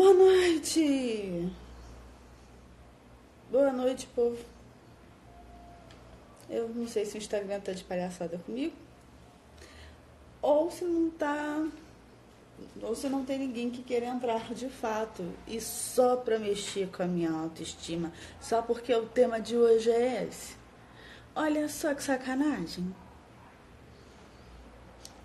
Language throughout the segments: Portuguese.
Boa noite! Boa noite, povo. Eu não sei se o Instagram tá de palhaçada comigo, ou se não tá, ou se não tem ninguém que queira entrar de fato, e só pra mexer com a minha autoestima, só porque o tema de hoje é esse. Olha só que sacanagem.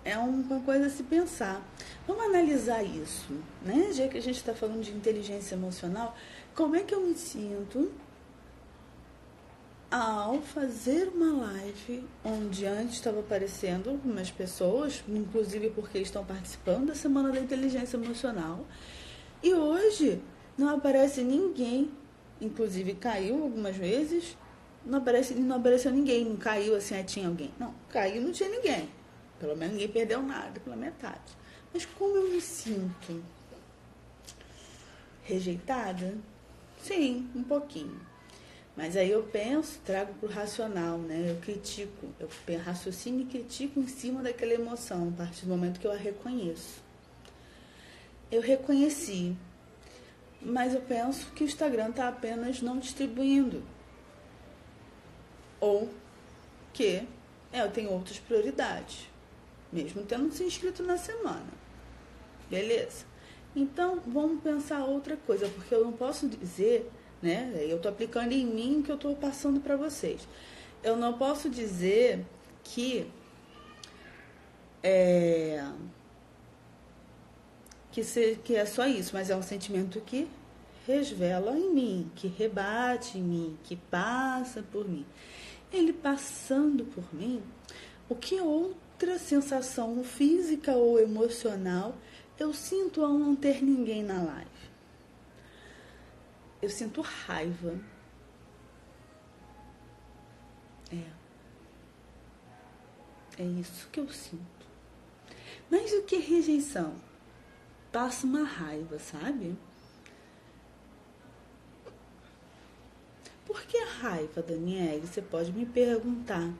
É uma coisa a se pensar. Vamos analisar isso, né? Já que a gente está falando de inteligência emocional, como é que eu me sinto ao fazer uma live onde antes estava aparecendo algumas pessoas, inclusive porque estão participando da Semana da Inteligência Emocional, e hoje não aparece ninguém, inclusive caiu algumas vezes, não apareceu ninguém, não caiu assim, tinha alguém. Não, caiu, não tinha ninguém. Pelo menos ninguém perdeu nada, pela metade. Mas como eu me sinto? Rejeitada? Sim, um pouquinho. Mas aí eu penso, trago pro racional, né? Eu critico, eu raciocino e critico em cima daquela emoção, a partir do momento que eu a reconheço. Eu reconheci, mas eu penso que o Instagram está apenas não distribuindo. Ou que eu tenho outras prioridades, mesmo tendo se inscrito na semana. Beleza? Então, vamos pensar outra coisa, porque eu não posso dizer, né? Eu tô aplicando em mim o que eu tô passando para vocês. Eu não posso dizer que que é só isso, mas é um sentimento que resvela em mim, que rebate em mim, que passa por mim. Ele passando por mim, o que outra sensação física ou emocional eu sinto ao não ter ninguém na live? Eu sinto raiva. É isso que eu sinto. Mais do que rejeição, passa uma raiva, sabe? Por que raiva, Daniele? Você pode me perguntar.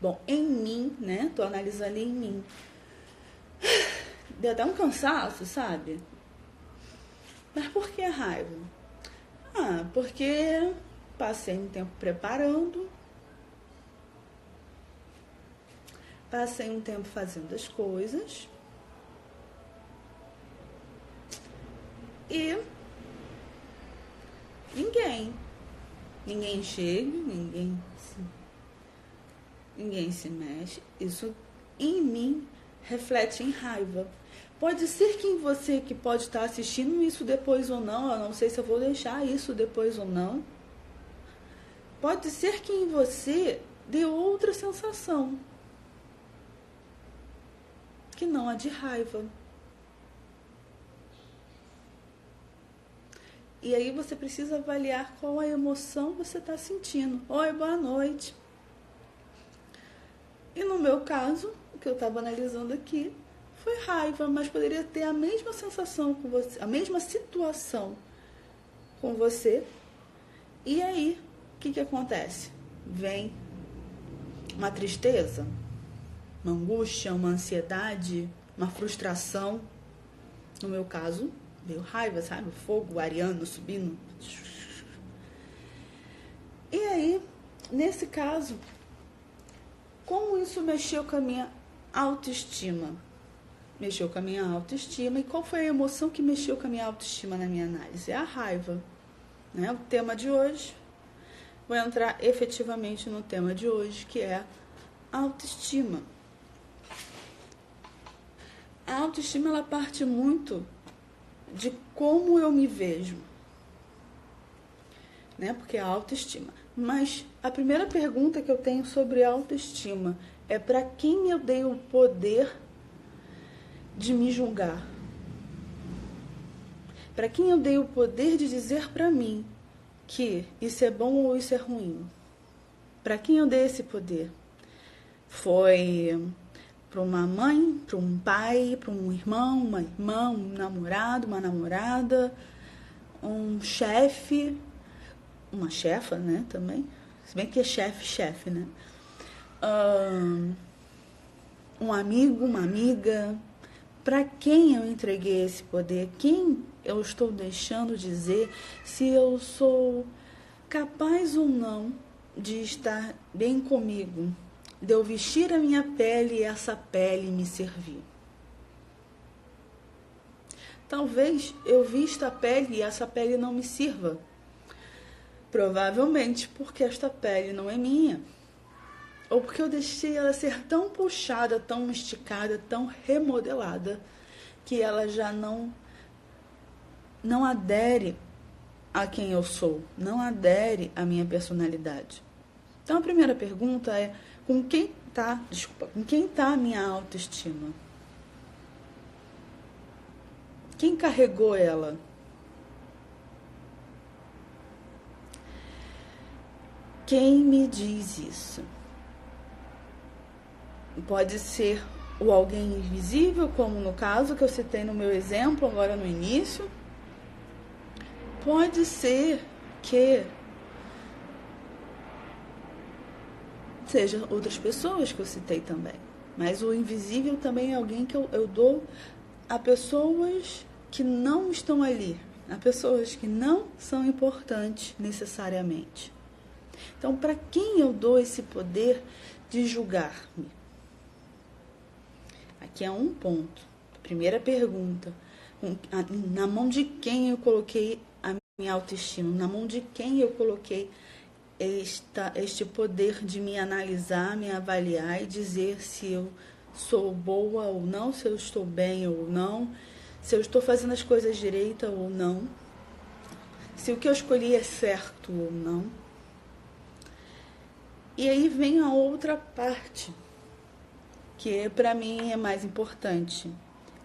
Bom, em mim, né? Tô analisando em mim. Deu até um cansaço, sabe? Mas por que raiva? Porque passei um tempo preparando, passei um tempo fazendo as coisas e ninguém chega, ninguém se mexe. Isso em mim reflete em raiva. Pode ser que em você que pode estar assistindo isso depois ou não, eu não sei se eu vou deixar isso depois ou não. Pode ser que em você dê outra sensação, que não a de raiva. E aí você precisa avaliar qual a emoção você está sentindo. Oi, boa noite. E no meu caso, o que eu estava analisando aqui foi raiva, mas poderia ter a mesma sensação com você, a mesma situação com você. E aí, o que acontece? Vem uma tristeza, uma angústia, uma ansiedade, uma frustração. No meu caso, veio raiva, sabe? O fogo, o ariano subindo. E aí, nesse caso, como isso mexeu com a minha autoestima? Mexeu com a minha autoestima. E qual foi a emoção que mexeu com a minha autoestima na minha análise? É a raiva. Né? O tema de hoje, vou entrar efetivamente no tema de hoje, que é a autoestima. A autoestima, ela parte muito de como eu me vejo, né? Porque é a autoestima. Mas a primeira pergunta que eu tenho sobre autoestima é para quem eu dei o poder de me julgar? Para quem eu dei o poder de dizer para mim que isso é bom ou isso é ruim? Para quem eu dei esse poder? Foi para uma mãe, para um pai, para um irmão, uma irmã, um namorado, uma namorada, um chefe, uma chefa, né, também. Se bem que é chefe, né? Um amigo, uma amiga, Para quem eu entreguei esse poder? Quem eu estou deixando dizer se eu sou capaz ou não de estar bem comigo, de eu vestir a minha pele e essa pele me servir? Talvez eu vista a pele e essa pele não me sirva. Provavelmente porque esta pele não é minha. Ou porque eu deixei ela ser tão puxada, tão esticada, tão remodelada, que ela já não adere a quem eu sou, não adere à minha personalidade. Então a primeira pergunta é: com quem tá a minha autoestima? Quem carregou ela? Quem me diz isso? Pode ser o alguém invisível, como no caso que eu citei no meu exemplo agora no início. Pode ser que sejam outras pessoas que eu citei também. Mas o invisível também é alguém que eu dou a pessoas que não estão ali, a pessoas que não são importantes necessariamente. Então, para quem eu dou esse poder de julgar-me? Aqui é um ponto. Primeira pergunta: na mão de quem eu coloquei a minha autoestima? Na mão de quem eu coloquei este poder de me analisar, me avaliar e dizer se eu sou boa ou não, se eu estou bem ou não, se eu estou fazendo as coisas direita ou não, se o que eu escolhi é certo ou não? E aí vem a outra parte, que para mim é mais importante.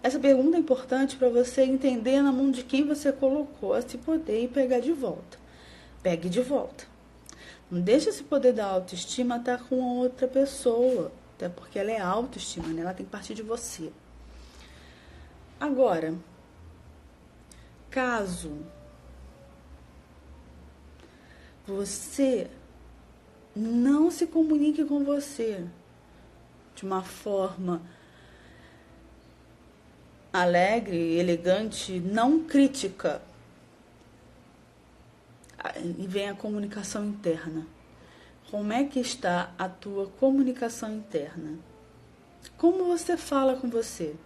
Essa pergunta é importante para você entender na mão de quem você colocou esse poder e pegar de volta. Pegue de volta. Não deixe esse poder da autoestima estar com outra pessoa, até porque ela é autoestima, né? Ela tem que partir de você. Agora, caso você não se comunique com você de uma forma alegre, elegante, não crítica, e vem a comunicação interna. Como é que está a tua comunicação interna? Como você fala com você?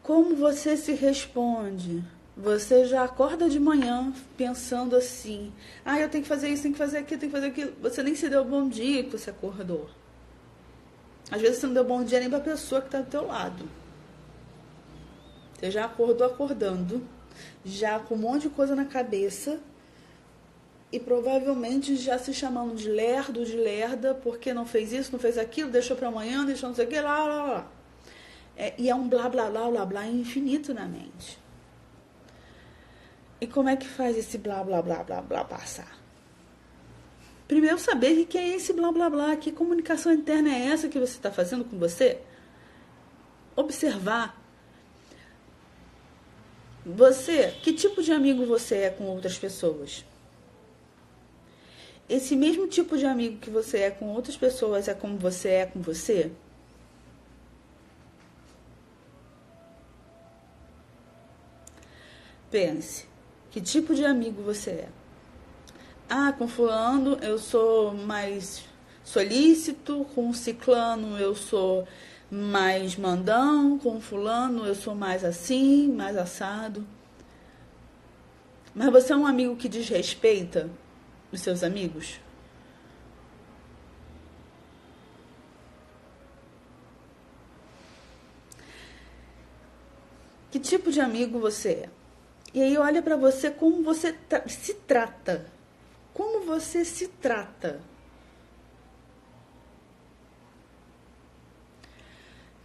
Como você se responde? Você já acorda de manhã pensando assim: eu tenho que fazer isso, tenho que fazer aquilo, tenho que fazer aquilo. Você nem se deu bom dia que você acordou. Às vezes você não deu bom dia nem para a pessoa que está do teu lado. Você já acordou acordando, já com um monte de coisa na cabeça e provavelmente já se chamando de lerdo, de lerda, porque não fez isso, não fez aquilo, deixou para amanhã, deixou não sei o que, lá. E é um blá, blá, blá, blá, blá infinito na mente. E como é que faz esse blá, blá, blá, blá, blá passar? Primeiro saber o que é esse blá, blá, blá, que comunicação interna é essa que você está fazendo com você? Observar. Você, que tipo de amigo você é com outras pessoas? Esse mesmo tipo de amigo que você é com outras pessoas é como você é com você? Pense, que tipo de amigo você é? Com fulano eu sou mais solícito, com ciclano eu sou mais mandão, com fulano eu sou mais assim, mais assado. Mas você é um amigo que desrespeita os seus amigos? Que tipo de amigo você é? E aí olha para você como você se trata. Como você se trata?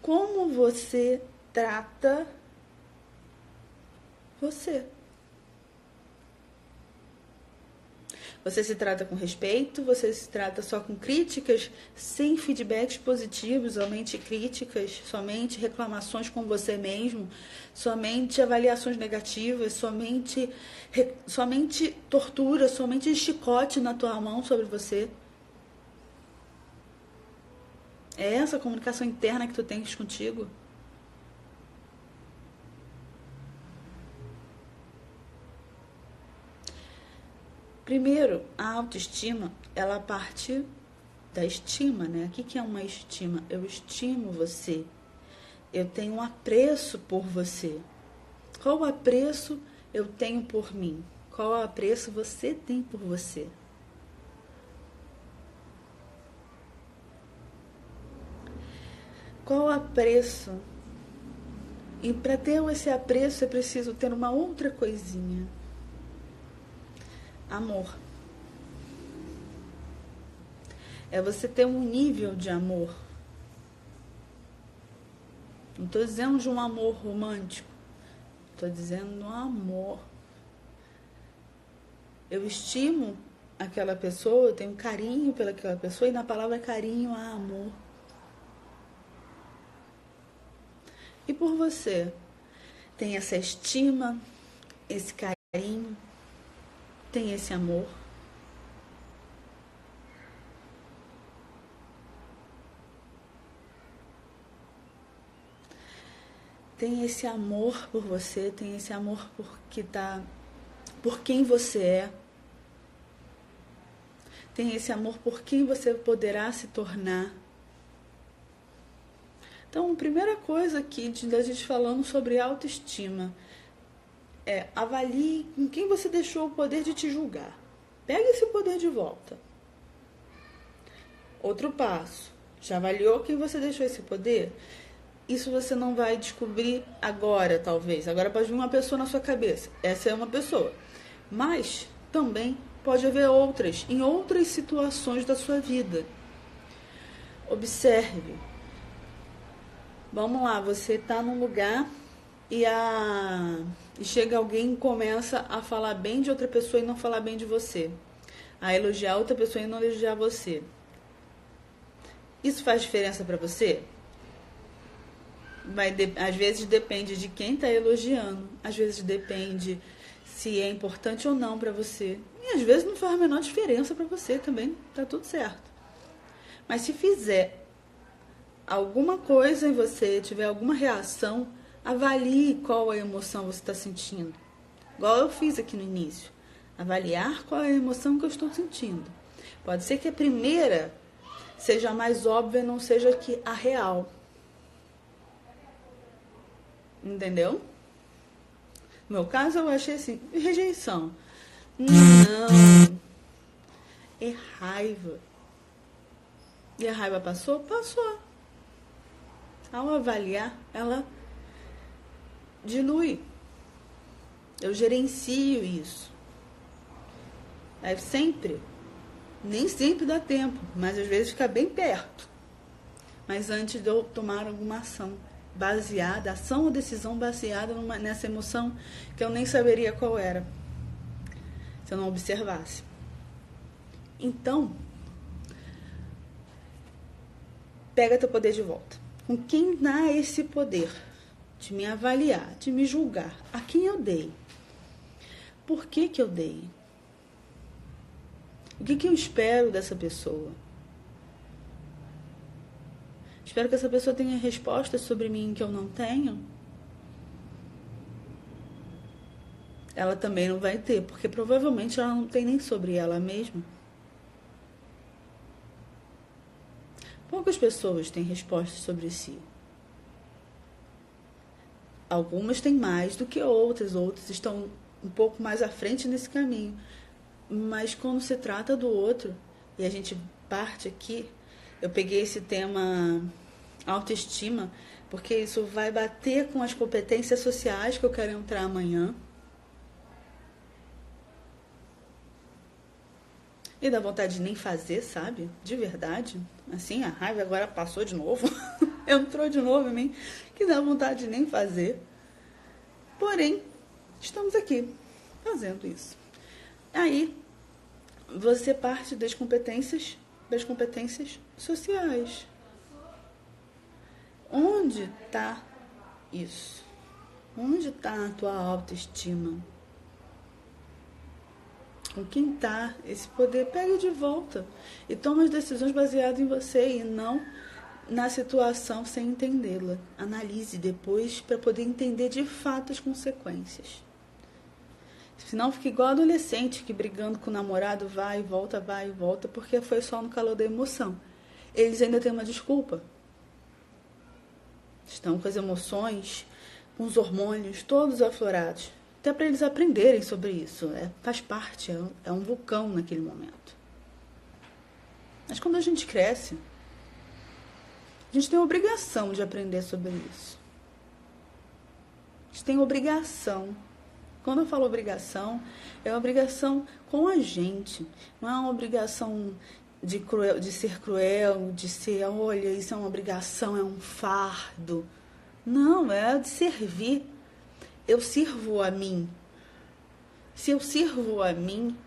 Como você trata você? Você se trata com respeito? Você se trata só com críticas, sem feedbacks positivos, somente críticas, somente reclamações com você mesmo, somente avaliações negativas, somente tortura, somente chicote na tua mão sobre você? É essa comunicação interna que tu tens contigo? Primeiro, a autoestima, ela parte da estima, né? O que é uma estima? Eu estimo você. Eu tenho um apreço por você. Qual apreço eu tenho por mim? Qual apreço você tem por você? Qual apreço? E para ter esse apreço é preciso ter uma outra coisinha. Amor. É você ter um nível de amor. Não estou dizendo de um amor romântico. Estou dizendo um amor. Eu estimo aquela pessoa, eu tenho carinho pelaquela pessoa, e na palavra carinho há amor. E por você? Tem essa estima, esse carinho, tem esse amor? Tem esse amor por você, tem esse amor por quem você é. Tem esse amor por quem você poderá se tornar. Então, a primeira coisa aqui da gente falando sobre autoestima é avalie com quem você deixou o poder de te julgar. Pega esse poder de volta. Outro passo. Já avaliou quem você deixou esse poder? Isso você não vai descobrir agora, talvez. Agora pode vir uma pessoa na sua cabeça. Essa é uma pessoa. Mas também pode haver outras, em outras situações da sua vida. Observe. Vamos lá, você está num lugar e chega alguém e começa a falar bem de outra pessoa e não falar bem de você. A elogiar outra pessoa e não elogiar você. Isso faz diferença para você? Às vezes depende de quem está elogiando, às vezes depende se é importante ou não para você, e às vezes não faz a menor diferença para você também, tá tudo certo. Mas se fizer alguma coisa em você, tiver alguma reação, avalie qual a emoção você está sentindo, igual eu fiz aqui no início, avaliar qual é a emoção que eu estou sentindo. Pode ser que a primeira seja a mais óbvia, não seja que a real. Entendeu? No meu caso, eu achei assim, rejeição. Não. É raiva. E a raiva passou? Passou. Ao avaliar, ela dilui. Eu gerencio isso. É sempre. Nem sempre dá tempo, mas às vezes fica bem perto. Mas antes de eu tomar alguma ação baseada, ação ou decisão baseada nessa emoção que eu nem saberia qual era, se eu não observasse. Então, pega teu poder de volta. Com quem dá esse poder de me avaliar, de me julgar? A quem eu dei? Por que eu dei? O que eu espero dessa pessoa? Espero que essa pessoa tenha respostas sobre mim que eu não tenho. Ela também não vai ter, porque provavelmente ela não tem nem sobre ela mesma. Poucas pessoas têm respostas sobre si. Algumas têm mais do que outras estão um pouco mais à frente nesse caminho. Mas quando se trata do outro, e a gente parte aqui, eu peguei esse tema autoestima, porque isso vai bater com as competências sociais que eu quero entrar amanhã. E dá vontade de nem fazer, sabe? De verdade. Assim, a raiva agora passou de novo. Entrou de novo em mim. Que dá vontade de nem fazer. Porém, estamos aqui fazendo isso. Aí, você parte das competências sociais. Onde está isso? Onde está a tua autoestima? Com quem está esse poder? Pega de volta e toma as decisões baseadas em você e não na situação sem entendê-la. Analise depois para poder entender de fato as consequências. Senão fica igual adolescente que brigando com o namorado vai e volta, porque foi só no calor da emoção. Eles ainda têm uma desculpa. Estão com as emoções, com os hormônios todos aflorados. Até para eles aprenderem sobre isso. Faz parte, é um vulcão naquele momento. Mas quando a gente cresce, a gente tem a obrigação de aprender sobre isso. A gente tem obrigação. Quando eu falo obrigação, é uma obrigação com a gente. Não é uma obrigação de ser cruel, de ser, olha, isso é uma obrigação, é um fardo. Não, é de servir. Eu sirvo a mim. Se eu sirvo a mim,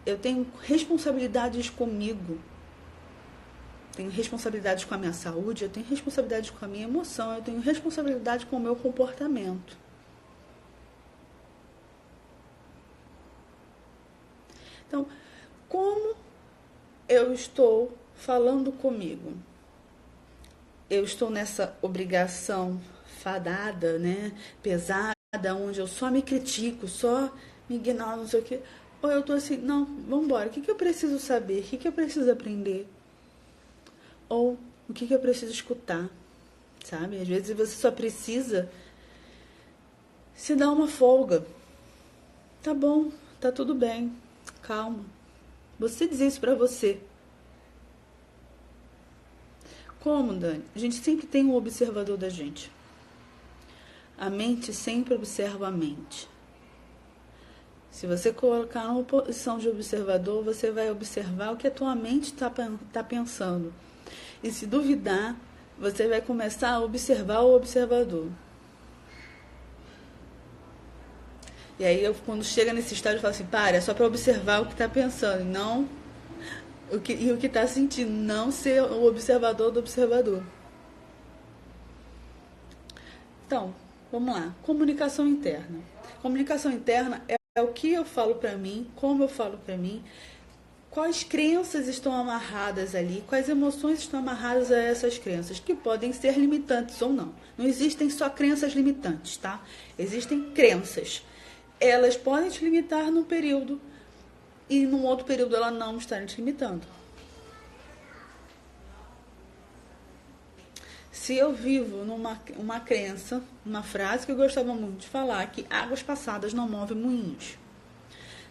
eu tenho responsabilidades comigo. Tenho responsabilidades com a minha saúde, eu tenho responsabilidade com a minha emoção, eu tenho responsabilidade com o meu comportamento. Então, como eu estou falando comigo? Eu estou nessa obrigação fadada, né? Pesada, onde eu só me critico, só me ignoro, não sei o quê. Ou eu tô assim, não, vambora, o que eu preciso saber? O que eu preciso aprender? Ou o que eu preciso escutar? Sabe? Às vezes você só precisa se dar uma folga. Tá bom, tá tudo bem. Calma. Você dizer isso pra você. Como, Dani? A gente sempre tem um observador da gente. A mente sempre observa a mente. Se você colocar numa posição de observador, você vai observar o que a tua mente tá pensando. E se duvidar, você vai começar a observar o observador. E aí, quando chega nesse estágio, eu falo assim, para, é só para observar o que está pensando, não o que está sentindo, não ser o observador do observador. Então, vamos lá. Comunicação interna. Comunicação interna é o que eu falo para mim, como eu falo para mim, quais crenças estão amarradas ali, quais emoções estão amarradas a essas crenças, que podem ser limitantes ou não. Não existem só crenças limitantes, tá? Existem crenças. Elas podem te limitar num período e num outro período ela não estarem te limitando. Se eu vivo numa crença, uma frase que eu gostava muito de falar, que águas passadas não movem moinhos.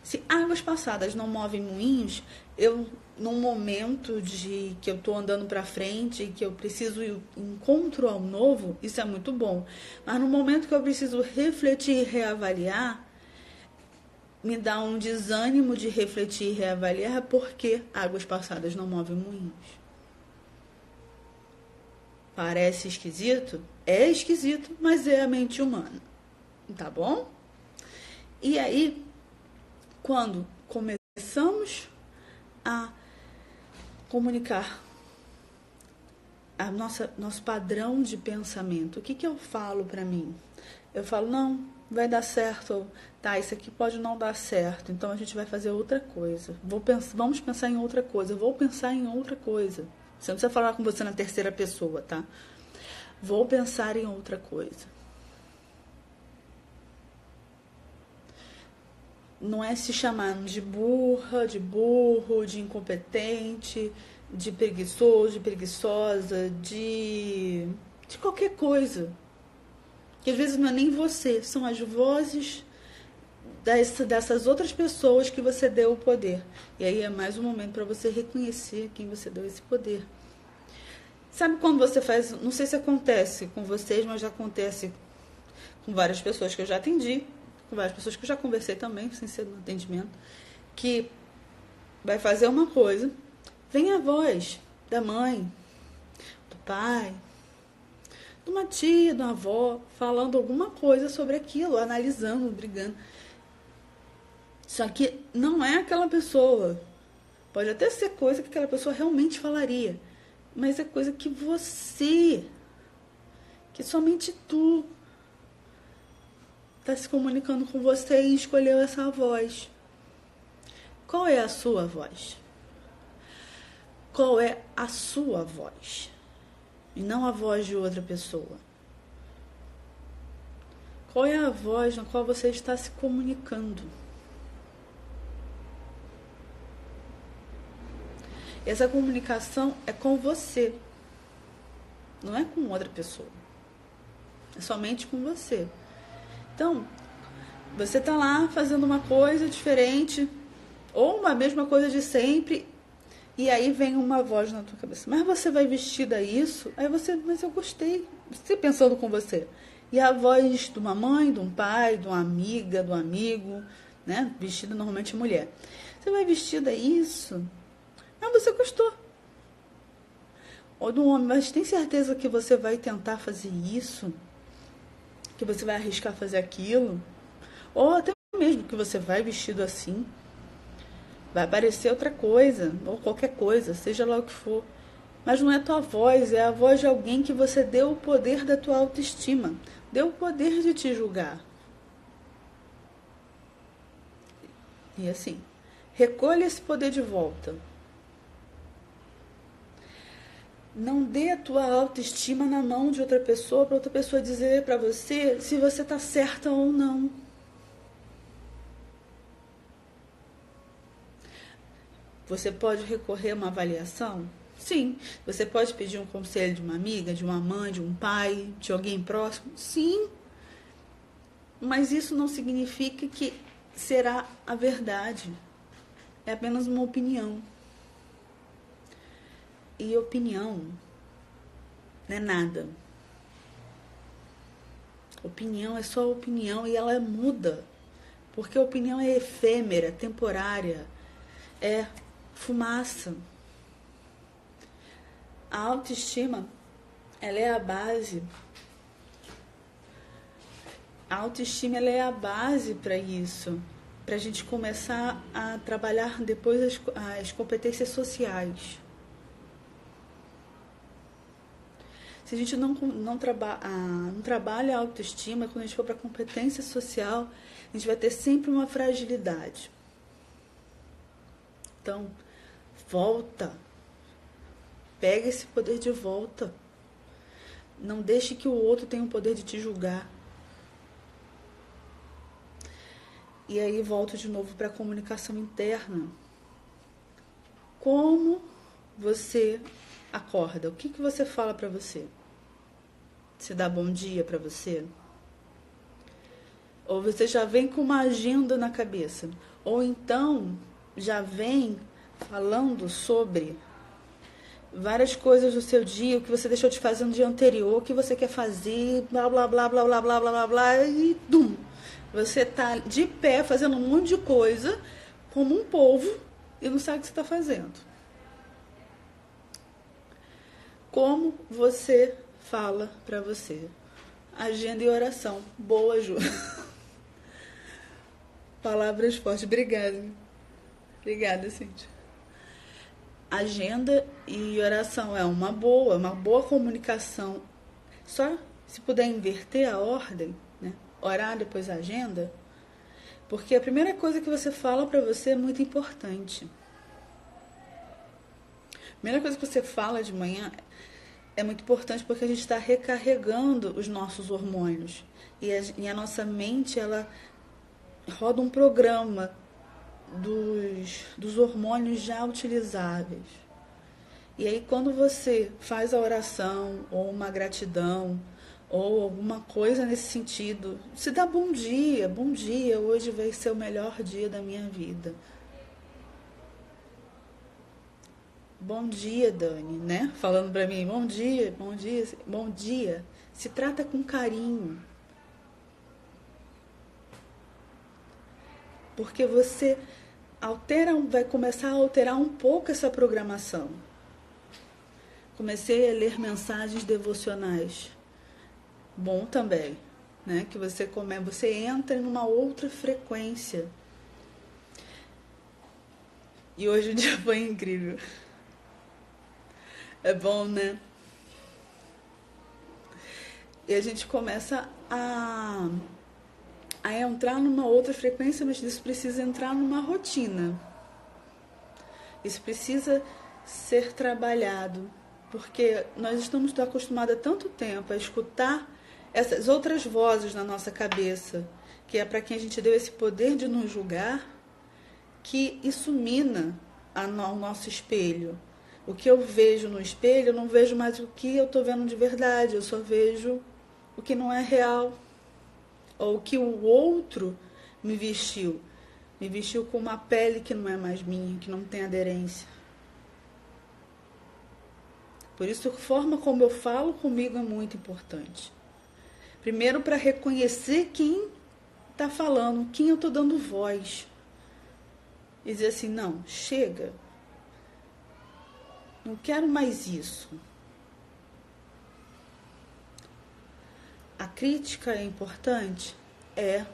Se águas passadas não movem moinhos, eu, num momento de que eu estou andando para frente, que eu preciso encontro ao novo, isso é muito bom. Mas no momento que eu preciso refletir e reavaliar, me dá um desânimo de refletir e reavaliar, porque águas passadas não movem moinhos. Parece esquisito? É esquisito, mas é a mente humana. Tá bom? E aí, quando começamos a comunicar nosso padrão de pensamento, o que eu falo para mim? Eu falo, não, vai dar certo, ou, tá, isso aqui pode não dar certo, então a gente vai fazer outra coisa. Vamos pensar em outra coisa, eu vou pensar em outra coisa. Você não precisa falar com você na terceira pessoa, tá? Vou pensar em outra coisa. Não é se chamar de burra, de burro, de incompetente, de preguiçoso, de preguiçosa, de qualquer coisa. Que às vezes não é nem você, são as vozes dessas outras pessoas que você deu o poder. E aí é mais um momento para você reconhecer quem você deu esse poder. Sabe quando você faz, não sei se acontece com vocês, mas já acontece com várias pessoas que eu já atendi, com várias pessoas que eu já conversei também, sem ser no atendimento, que vai fazer uma coisa, vem a voz da mãe, do pai, de uma tia, de uma avó, falando alguma coisa sobre aquilo, analisando, brigando. Só que não é aquela pessoa. Pode até ser coisa que aquela pessoa realmente falaria, mas é coisa que você, que somente tu está se comunicando com você e escolheu essa voz. Qual é a sua voz? Qual é a sua voz? e não a voz de outra pessoa? Qual é a voz na qual você está se comunicando? Essa comunicação é com você, não é com outra pessoa. É somente com você. Então, você está lá fazendo uma coisa diferente, ou uma mesma coisa de sempre, e aí vem uma voz na tua cabeça. Mas você vai vestida a isso? Aí você, mas eu gostei. Você pensando com você. E a voz de uma mãe, de um pai, de uma amiga, de um amigo, né? Vestida normalmente mulher. Você vai vestida a isso? Mas você gostou. Ou de um homem, mas tem certeza que você vai tentar fazer isso? Que você vai arriscar fazer aquilo? Ou até mesmo que você vai vestido assim, vai aparecer outra coisa, ou qualquer coisa, seja lá o que for. Mas não é tua voz, é a voz de alguém que você deu o poder da tua autoestima, deu o poder de te julgar. E assim, recolha esse poder de volta. Não dê a tua autoestima na mão de outra pessoa, para outra pessoa dizer para você se você tá certa ou não. Você pode recorrer a uma avaliação? Sim. Você pode pedir um conselho de uma amiga, de uma mãe, de um pai, de alguém próximo? Sim. Mas isso não significa que será a verdade. É apenas uma opinião. E opinião não é nada. Opinião é só opinião e ela muda. Porque a opinião é efêmera, temporária, é fumaça. A autoestima, ela é a base. A autoestima, ela é a base para isso. Para a gente começar a trabalhar depois as competências sociais. Se a gente não trabalha a autoestima, quando a gente for para a competência social, a gente vai ter sempre uma fragilidade. Então, volta. Pega esse poder de volta. Não deixe que o outro tenha o poder de te julgar. E aí volto de novo para a comunicação interna. Como você acorda? O que você fala para você? Você dá bom dia para você? Ou você já vem com uma agenda na cabeça? Ou então já vem falando sobre várias coisas do seu dia, o que você deixou de fazer no dia anterior, o que você quer fazer, blá, blá, blá, blá, blá, blá, blá, blá, blá, e dum! Você tá de pé fazendo um monte de coisa, como um polvo, e não sabe o que você está fazendo. Como você fala para você? Agenda e oração. Boa, Ju. Palavras fortes. Obrigada. Obrigada, Cíntia. Agenda e oração é uma boa comunicação. Só se puder inverter a ordem, né? Orar depois a agenda, porque a primeira coisa que você fala para você é muito importante. A primeira coisa que você fala de manhã é muito importante porque a gente está recarregando os nossos hormônios e a nossa mente, ela roda um programa dos hormônios já utilizáveis. E aí quando você faz a oração ou uma gratidão ou alguma coisa nesse sentido, se dá bom dia, hoje vai ser o melhor dia da minha vida. Bom dia, Dani, né? Falando pra mim, bom dia, bom dia, bom dia. Se trata com carinho. Porque você vai começar a alterar um pouco essa programação. Comecei a ler mensagens devocionais. Bom também, né? Que você entra numa outra frequência. E hoje o dia foi incrível. É bom, né? E a gente começa a entrar numa outra frequência, mas isso precisa entrar numa rotina. Isso precisa ser trabalhado. Porque nós estamos acostumados há tanto tempo a escutar essas outras vozes na nossa cabeça, que é para quem a gente deu esse poder de nos julgar, que isso mina o nosso espelho. O que eu vejo no espelho, eu não vejo mais o que eu estou vendo de verdade, eu só vejo o que não é real. Ou o que o outro me vestiu. Me vestiu com uma pele que não é mais minha, que não tem aderência. Por isso, a forma como eu falo comigo é muito importante. Primeiro, para reconhecer quem está falando, quem eu estou dando voz. E dizer assim, não, chega. Não quero mais isso. A crítica é importante? É.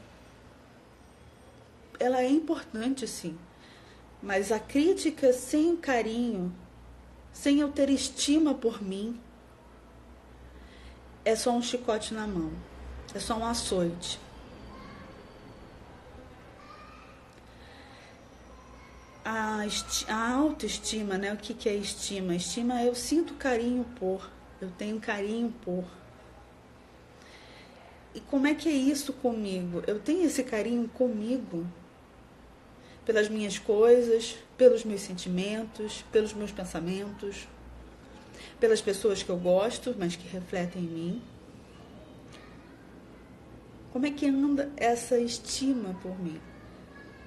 Ela é importante, sim. Mas a crítica sem carinho, sem eu ter estima por mim, é só um chicote na mão. É só um açoite. A autoestima, né? O que é estima? Estima é eu sinto carinho por, eu tenho carinho por. E como é que é isso comigo? Eu tenho esse carinho comigo, pelas minhas coisas, pelos meus sentimentos, pelos meus pensamentos, pelas pessoas que eu gosto, mas que refletem em mim. Como é que anda essa estima por mim?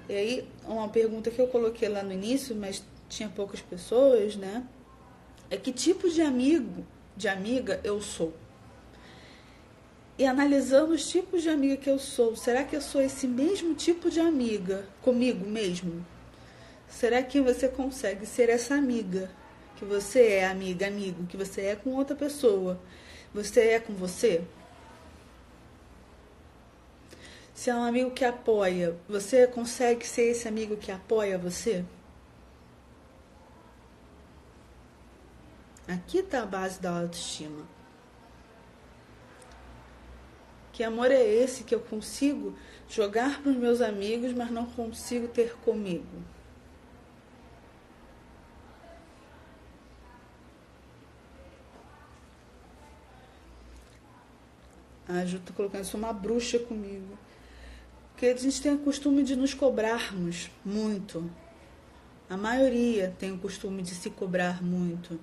E aí, uma pergunta que eu coloquei lá no início, mas tinha poucas pessoas, né? É que tipo de amigo, de amiga eu sou? E analisando os tipos de amiga que eu sou, será que eu sou esse mesmo tipo de amiga comigo mesmo? Será que você consegue ser essa amiga que você é, amiga, amigo, que você é com outra pessoa? Você é com você? Se é um amigo que apoia, você consegue ser esse amigo que apoia você? Aqui está a base da autoestima. Que amor é esse que eu consigo jogar para os meus amigos, mas não consigo ter comigo? A Ju está colocando, eu sou uma bruxa comigo. Porque a gente tem o costume de nos cobrarmos muito. A maioria tem o costume de se cobrar muito.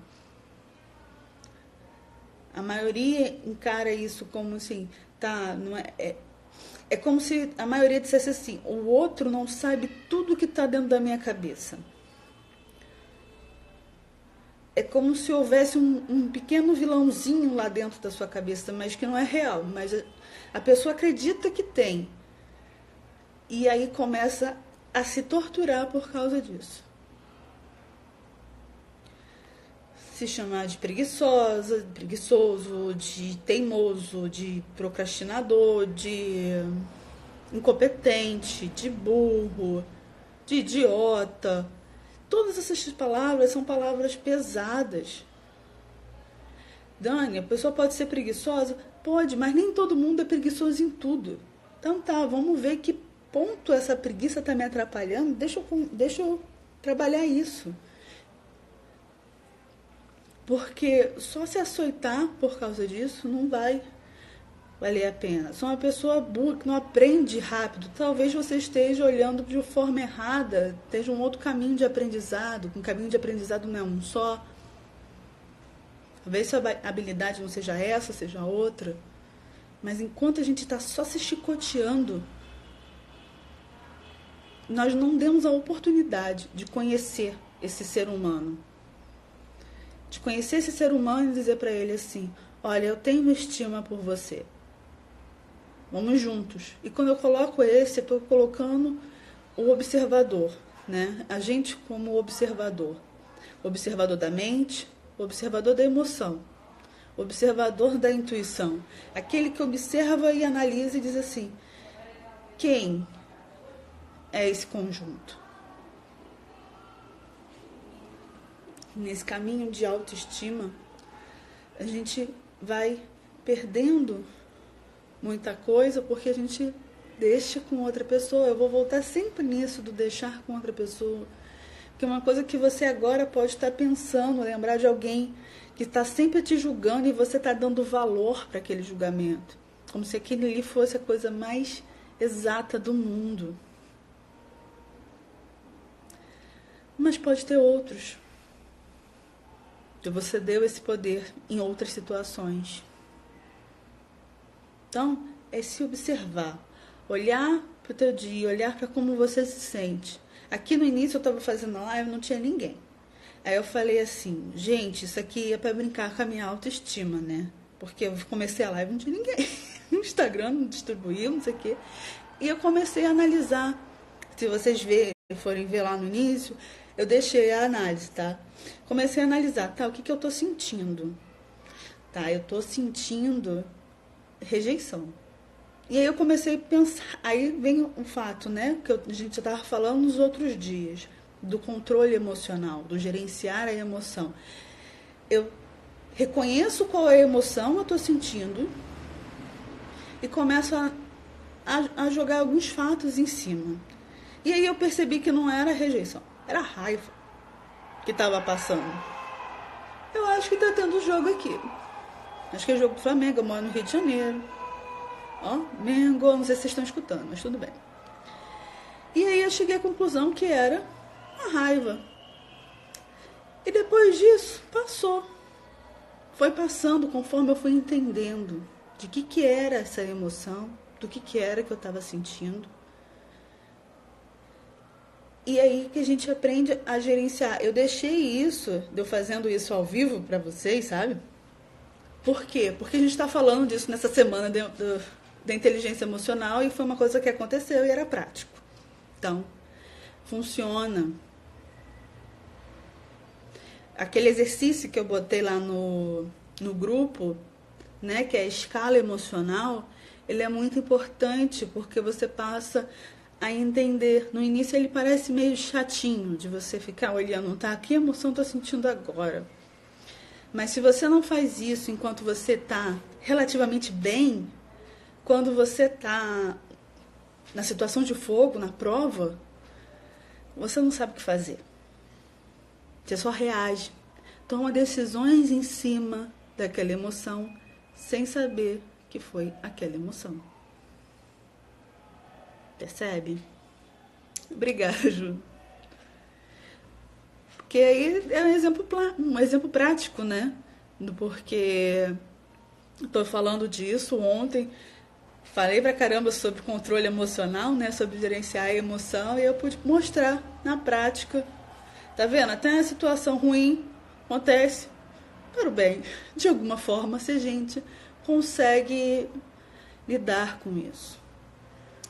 A maioria encara isso como assim, tá, não é como se a maioria dissesse assim, o outro não sabe tudo que está dentro da minha cabeça. É como se houvesse um pequeno vilãozinho lá dentro da sua cabeça, mas que não é real. Mas a pessoa acredita que tem. E aí começa a se torturar por causa disso. Se chamar de preguiçosa, preguiçoso, de teimoso, de procrastinador, de incompetente, de burro, de idiota. Todas essas palavras são palavras pesadas. Dani, a pessoa pode ser preguiçosa? Pode, mas nem todo mundo é preguiçoso em tudo. Então tá, vamos ver que ponto essa preguiça está me atrapalhando. Deixa eu trabalhar isso. Porque só se açoitar por causa disso não vai valer a pena. Sou uma pessoa burra que não aprende rápido. Talvez você esteja olhando de forma errada, esteja um outro caminho de aprendizado. Um caminho de aprendizado não é um só. Talvez sua habilidade não seja essa, seja outra. Mas enquanto a gente está só se chicoteando, nós não demos a oportunidade de conhecer esse ser humano. De conhecer esse ser humano e dizer para ele assim, olha, eu tenho estima por você. Vamos juntos. E quando eu coloco esse, eu estou colocando o observador, né? A gente como observador. Observador da mente, observador da emoção, observador da intuição. Aquele que observa e analisa e diz assim, quem é esse conjunto? Nesse caminho de autoestima, a gente vai perdendo muita coisa porque a gente deixa com outra pessoa. Eu vou voltar sempre nisso do deixar com outra pessoa. Que é uma coisa que você agora pode estar pensando, lembrar de alguém que está sempre te julgando e você está dando valor para aquele julgamento. Como se aquele ali fosse a coisa mais exata do mundo. Mas pode ter outros. E você deu esse poder em outras situações. Então, é se observar. Olhar para o teu dia, olhar para como você se sente. Aqui no início eu estava fazendo a live, não tinha ninguém. Aí eu falei assim, gente, isso aqui é para brincar com a minha autoestima, né? Porque eu comecei a live e não tinha ninguém. No Instagram não distribuiu, não sei o quê. E eu comecei a analisar. Se vocês forem ver lá no início, eu deixei a análise, tá? Comecei a analisar, tá? O que eu tô sentindo? Tá, eu tô sentindo rejeição. E aí eu comecei a pensar, aí vem o fato, né, que a gente já estava falando nos outros dias, do controle emocional, do gerenciar a emoção. Eu reconheço qual é a emoção que eu estou sentindo e começo a jogar alguns fatos em cima. E aí eu percebi que não era rejeição, era raiva que estava passando. Eu acho que está tendo jogo aqui. Acho que é jogo do Flamengo, eu moro no Rio de Janeiro. Ó, Mengo, não sei se vocês estão escutando, mas tudo bem. E aí eu cheguei à conclusão que era uma raiva. E depois disso, passou. Foi passando conforme eu fui entendendo de que era essa emoção, do que era que eu estava sentindo. E aí que a gente aprende a gerenciar. Eu deixei isso, eu fazendo isso ao vivo para vocês, sabe? Por quê? Porque a gente está falando disso nessa semana da inteligência emocional e foi uma coisa que aconteceu e era prático. Então, funciona. Aquele exercício que eu botei lá no grupo, né, que é a escala emocional, ele é muito importante porque você passa a entender. No início ele parece meio chatinho de você ficar olhando, tá? Que emoção tô sentindo agora? Mas se você não faz isso enquanto você está relativamente bem, quando você está na situação de fogo, na prova, você não sabe o que fazer. Você só reage. Toma decisões em cima daquela emoção, sem saber que foi aquela emoção. Percebe? Obrigada, Ju. Porque aí é um exemplo prático, né? Do porquê estou falando disso ontem. Falei pra caramba sobre controle emocional, né? Sobre gerenciar a emoção. E eu pude mostrar na prática. Tá vendo? Até a situação ruim acontece para o bem. De alguma forma, se a gente consegue lidar com isso.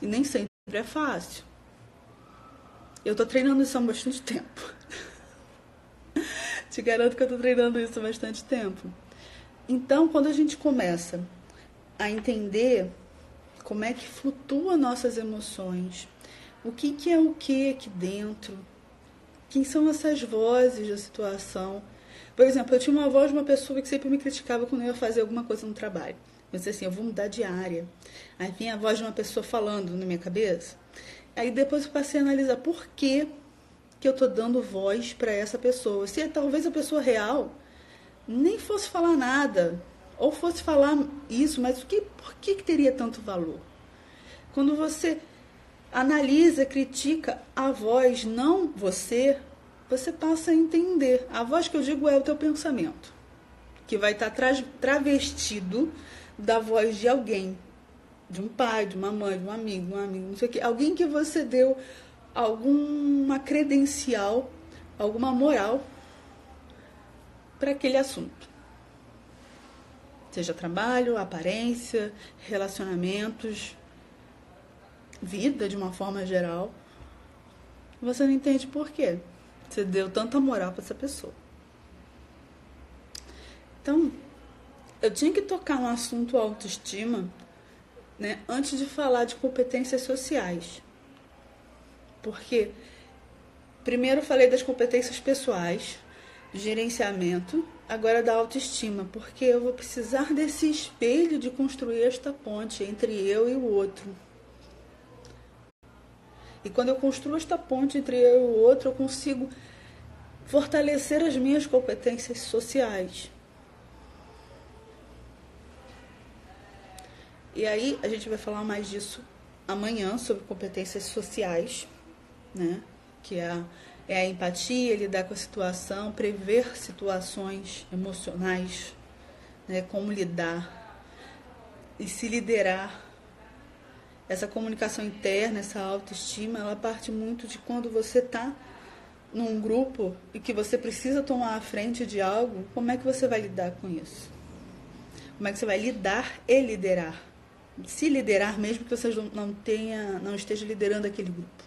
E nem sempre é fácil. Eu tô treinando isso há bastante tempo. Te garanto que eu tô treinando isso há bastante tempo. Então, quando a gente começa a entender como é que flutuam nossas emoções, o que é o que aqui dentro, quem são essas vozes da situação. Por exemplo, eu tinha uma voz de uma pessoa que sempre me criticava quando eu ia fazer alguma coisa no trabalho. Eu disse assim, eu vou mudar de área. Aí vinha a voz de uma pessoa falando na minha cabeça. Aí depois eu passei a analisar por que eu tô dando voz para essa pessoa. Se talvez a pessoa real nem fosse falar nada, ou fosse falar isso, mas por que teria tanto valor? Quando você analisa, critica a voz, não você passa a entender. A voz que eu digo é o teu pensamento, que vai estar travestido da voz de alguém, de um pai, de uma mãe, de um amigo, não sei o quê. Alguém que você deu alguma credencial, alguma moral para aquele assunto. Seja trabalho, aparência, relacionamentos, vida de uma forma geral. Você não entende por quê. Você deu tanta moral para essa pessoa. Então, eu tinha que tocar no assunto autoestima, né, antes de falar de competências sociais. Porque primeiro eu falei das competências pessoais, gerenciamento, agora da autoestima, porque eu vou precisar desse espelho de construir esta ponte entre eu e o outro. E quando eu construo esta ponte entre eu e o outro, eu consigo fortalecer as minhas competências sociais. E aí a gente vai falar mais disso amanhã, sobre competências sociais, né? Que é a empatia, lidar com a situação, prever situações emocionais, né? Como lidar e se liderar. Essa comunicação interna, essa autoestima, ela parte muito de quando você está num grupo e que você precisa tomar a frente de algo, como é que você vai lidar com isso? Como é que você vai lidar e liderar? Se liderar mesmo que você não esteja liderando aquele grupo.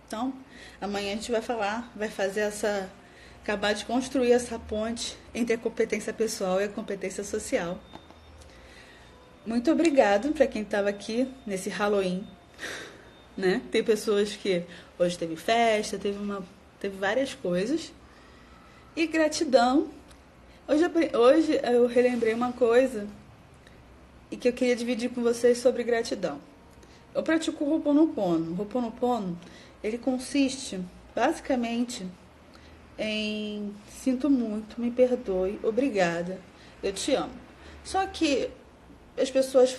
Então, amanhã a gente vai fazer acabar de construir essa ponte entre a competência pessoal e a competência social. Muito obrigado para quem estava aqui nesse Halloween, né? Tem pessoas que hoje teve festa, teve várias coisas. E gratidão. Hoje eu relembrei uma coisa e que eu queria dividir com vocês sobre gratidão. Eu pratico o Ho'oponopono. O Ho'oponopono, ele consiste basicamente em sinto muito, me perdoe, obrigada, eu te amo. Só que as pessoas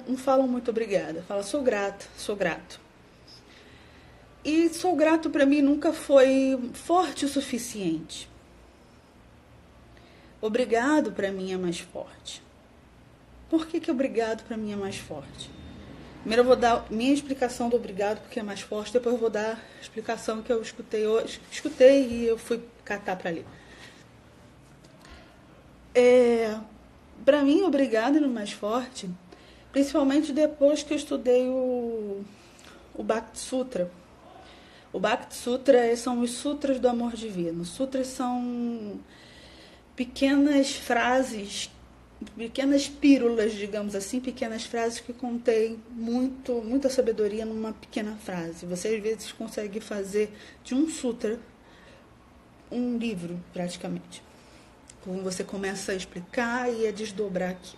não falam muito obrigada, falam sou grata, sou grato. E sou grato para mim nunca foi forte o suficiente. Obrigado para mim é mais forte. Por que obrigado para mim é mais forte? Primeiro eu vou dar minha explicação do obrigado porque é mais forte, depois eu vou dar a explicação que eu escutei e eu fui catar para ler. Para mim, obrigado é mais forte, principalmente depois que eu estudei o Bhakti Sutra. O Bhakti Sutra são os sutras do amor divino. Os sutras são pequenas frases, pequenas pílulas, digamos assim, pequenas frases que contêm muita sabedoria numa pequena frase. Você às vezes consegue fazer de um sutra um livro, praticamente. Como você começa a explicar e a desdobrar aqui.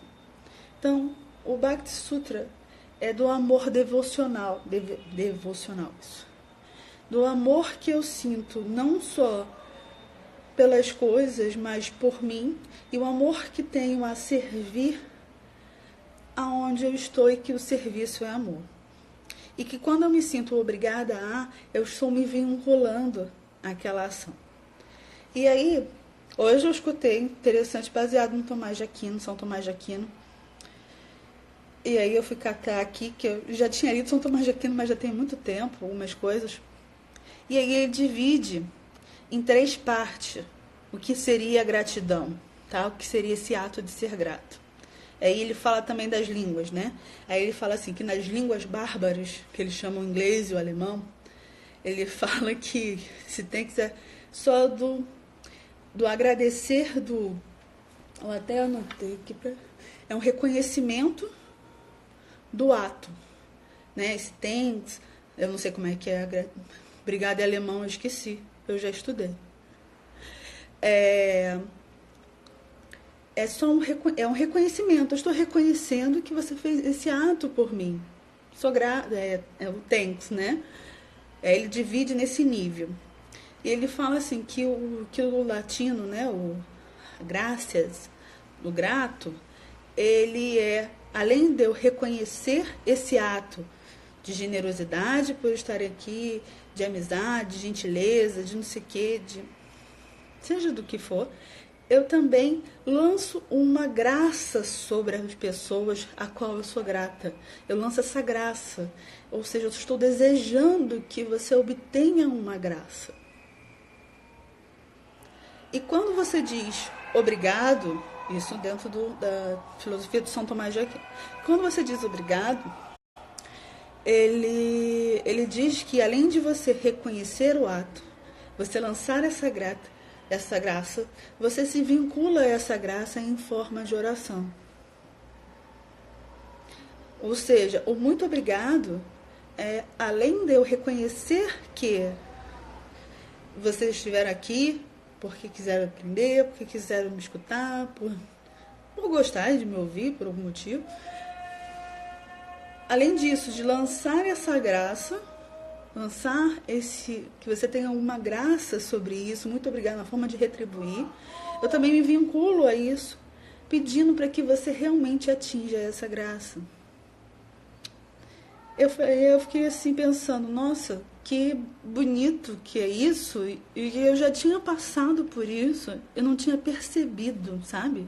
Então, o Bhakti Sutra é do amor devocional, isso. Do amor que eu sinto, não só pelas coisas, mas por mim, e o amor que tenho a servir aonde eu estou e que o serviço é amor. E que quando eu me sinto obrigada eu estou me vinculando àquela ação. E aí, hoje eu escutei, interessante, baseado no Tomás de Aquino, São Tomás de Aquino. E aí eu fui catar aqui, que eu já tinha lido São Tomás de Aquino, mas já tem muito tempo, algumas coisas. E aí ele divide em 3 partes o que seria a gratidão, tá? O que seria esse ato de ser grato. Aí ele fala também das línguas, né? Aí ele fala assim, que nas línguas bárbaras, que eles chamam o inglês e o alemão, ele fala que se tem que ser só do agradecer eu até anotei aqui, é um reconhecimento do ato, né? Esse thanks, eu não sei como é que é, obrigada em alemão, eu esqueci, eu já estudei. É só um reconhecimento, eu estou reconhecendo que você fez esse ato por mim. Sou grata, é o thanks, né? Ele divide nesse nível. E ele fala assim que o latino, né, o gracias, o grato, ele além de eu reconhecer esse ato de generosidade por estar aqui, de amizade, de gentileza, de não sei o quê, seja do que for, eu também lanço uma graça sobre as pessoas a qual eu sou grata. Eu lanço essa graça, ou seja, eu estou desejando que você obtenha uma graça. E quando você diz obrigado, isso dentro da filosofia de São Tomás de Aquino, quando você diz obrigado, ele diz que além de você reconhecer o ato, você lançar essa graça, você se vincula a essa graça em forma de oração. Ou seja, o muito obrigado além de eu reconhecer que vocês estiveram aqui porque quiseram aprender, porque quiseram me escutar, por gostar de me ouvir, por algum motivo. Além disso, de lançar essa graça, lançar que você tenha alguma graça sobre isso. Muito obrigada, uma forma de retribuir. Eu também me vinculo a isso, pedindo para que você realmente atinja essa graça. Eu fiquei assim pensando, nossa, que bonito que é isso, e eu já tinha passado por isso, eu não tinha percebido, sabe?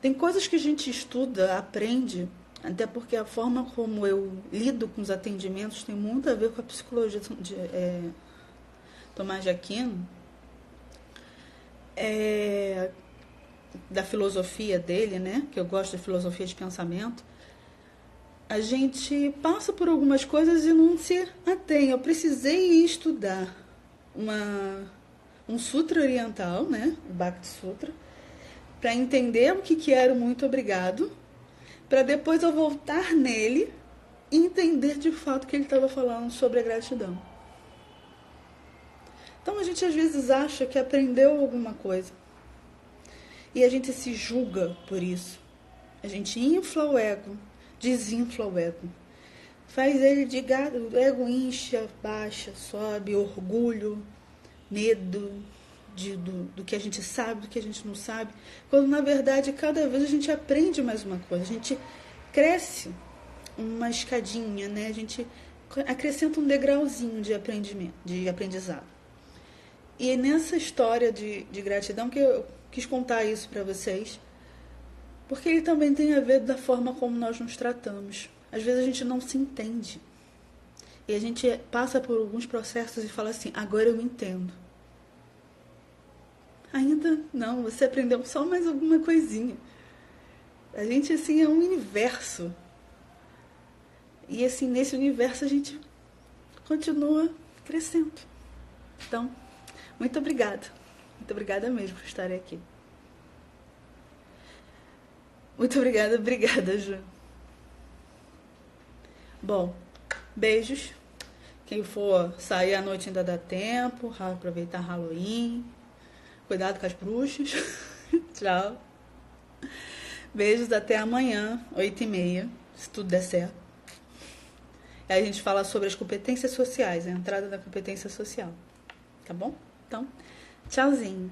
Tem coisas que a gente estuda, aprende, até porque a forma como eu lido com os atendimentos tem muito a ver com a psicologia de Tomás de Aquino, da filosofia dele, né? Que eu gosto da filosofia de pensamento. A gente passa por algumas coisas e não se atém. Eu precisei estudar um sutra oriental, né? O Bhakti Sutra, para entender o que era o muito obrigado, para depois eu voltar nele e entender de fato que ele estava falando sobre a gratidão. Então a gente às vezes acha que aprendeu alguma coisa e a gente se julga por isso. A gente infla o ego, desinfla o ego. Faz ele de gato, o ego incha, baixa, sobe, orgulho, medo do que a gente sabe, do que a gente não sabe. Quando na verdade cada vez a gente aprende mais uma coisa, a gente cresce uma escadinha, né? A gente acrescenta um degrauzinho de aprendizado. E nessa história de gratidão que eu quis contar isso para vocês, porque ele também tem a ver da forma como nós nos tratamos. Às vezes a gente não se entende. E a gente passa por alguns processos e fala assim, agora eu me entendo. Ainda não, você aprendeu só mais alguma coisinha. A gente, assim, é um universo. E, assim, nesse universo a gente continua crescendo. Então, muito obrigada. Muito obrigada mesmo por estar aqui. Muito obrigada, Ju. Bom, beijos. Quem for sair à noite ainda dá tempo, aproveitar Halloween. Cuidado com as bruxas. Tchau. Beijos, até amanhã, 8h30, se tudo der certo. E aí a gente fala sobre as competências sociais, a entrada da competência social. Tá bom? Então, tchauzinho.